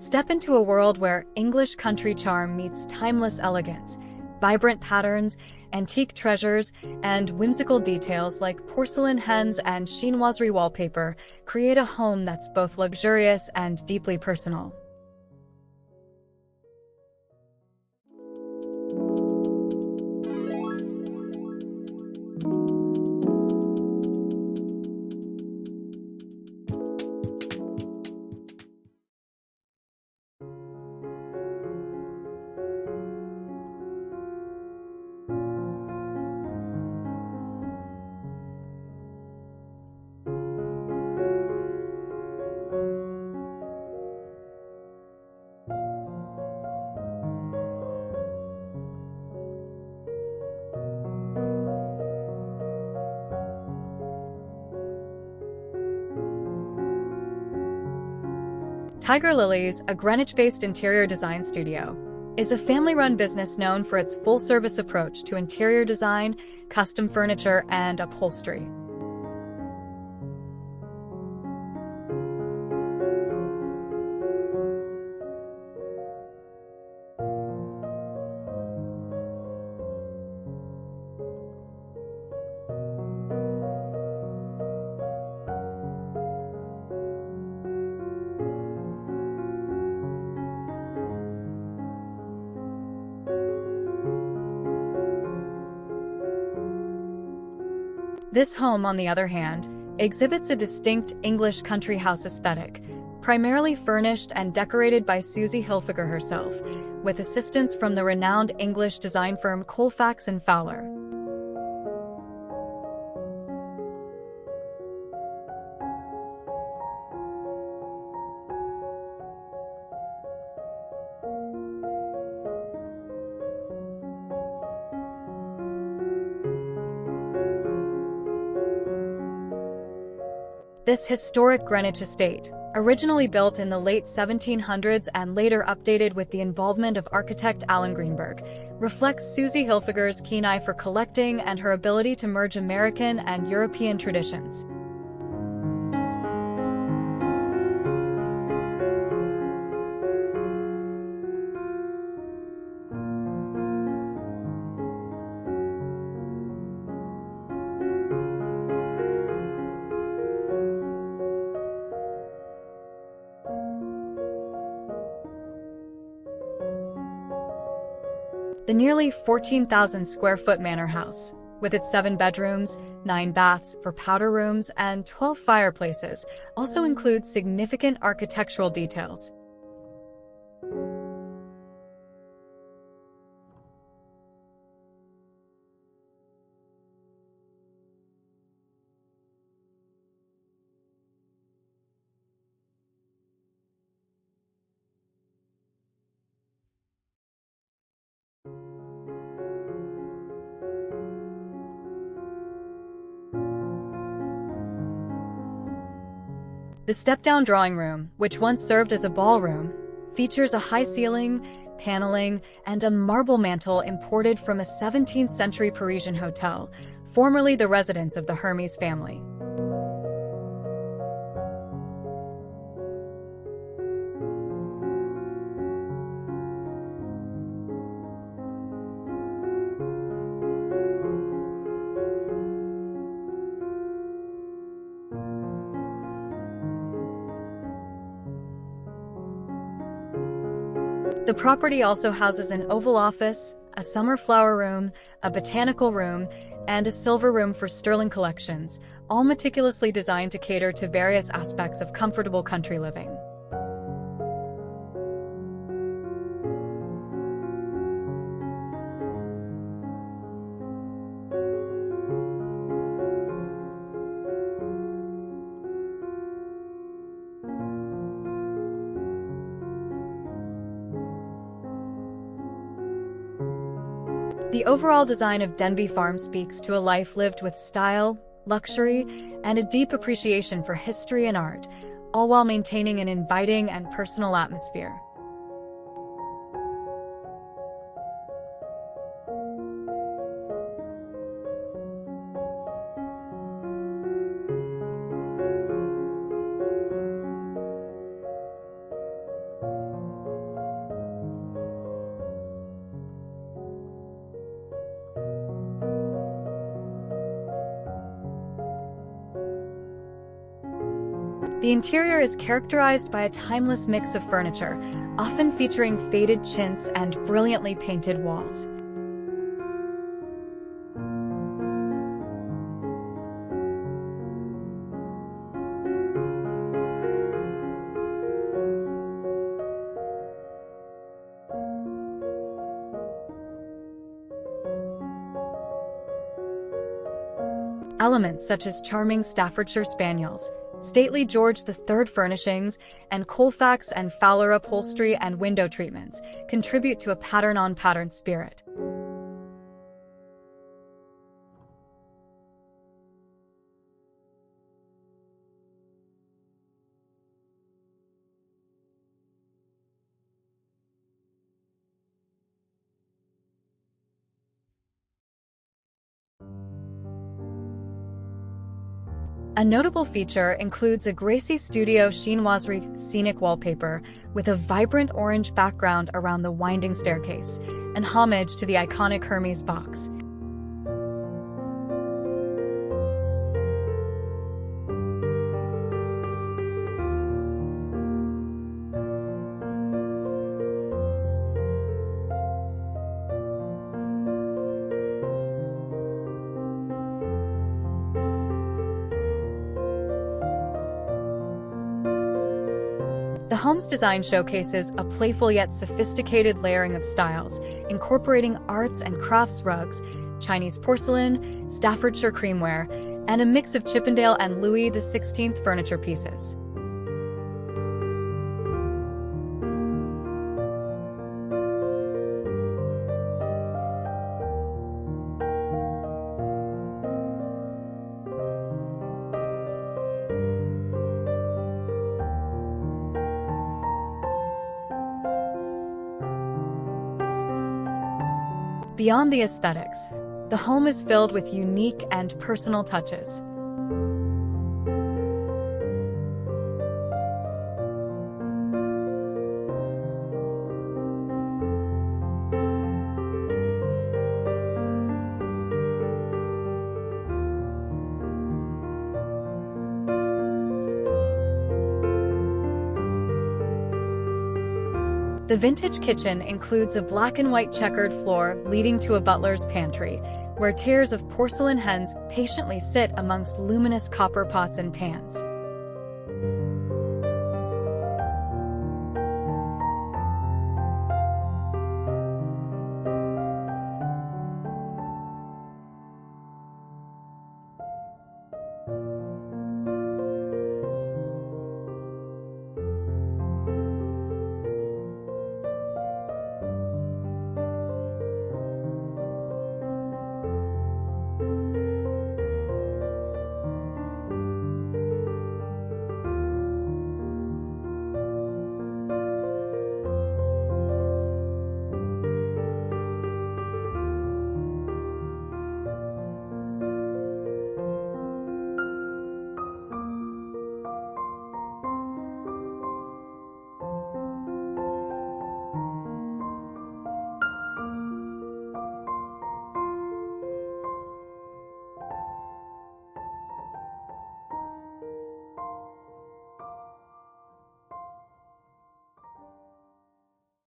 Step into a world where English country charm meets timeless elegance, vibrant patterns, antique treasures, and whimsical details like porcelain hens and chinoiserie wallpaper create a home that's both luxurious and deeply personal. Tiger Lilies, a Greenwich-based interior design studio, is a family-run business known for its full-service approach to interior design, custom furniture, and upholstery. This home, on the other hand, exhibits a distinct English country house aesthetic, primarily furnished and decorated by Susie Hilfiger herself, with assistance from the renowned English design firm Colfax and Fowler. This historic Greenwich estate, originally built in the late 1700s and later updated with the involvement of architect Alan Greenberg, reflects Susie Hilfiger's keen eye for collecting and her ability to merge American and European traditions. The nearly 14,000 square foot manor house, with its 7 bedrooms, 9 baths for powder rooms, and 12 fireplaces, also includes significant architectural details. The step-down drawing room, which once served as a ballroom, features a high ceiling, paneling, and a marble mantel imported from a 17th-century Parisian hotel, formerly the residence of the Hermes family. The property also houses an oval office, a summer flower room, a botanical room, and a silver room for sterling collections, all meticulously designed to cater to various aspects of comfortable country living. The overall design of Denby Farm speaks to a life lived with style, luxury, and a deep appreciation for history and art, all while maintaining an inviting and personal atmosphere. The interior is characterized by a timeless mix of furniture, often featuring faded chintz and brilliantly painted walls. Elements such as charming Staffordshire Spaniels, stately George III furnishings, and Colfax and Fowler upholstery and window treatments contribute to a pattern-on-pattern spirit. A notable feature includes a Gracie Studio Chinoiserie scenic wallpaper with a vibrant orange background around the winding staircase, an homage to the iconic Hermes box. The home's design showcases a playful yet sophisticated layering of styles, incorporating arts and crafts rugs, Chinese porcelain, Staffordshire creamware, and a mix of Chippendale and Louis XVI furniture pieces. Beyond the aesthetics, the home is filled with unique and personal touches. The vintage kitchen includes a black and white checkered floor leading to a butler's pantry, where tiers of porcelain hens patiently sit amongst luminous copper pots and pans.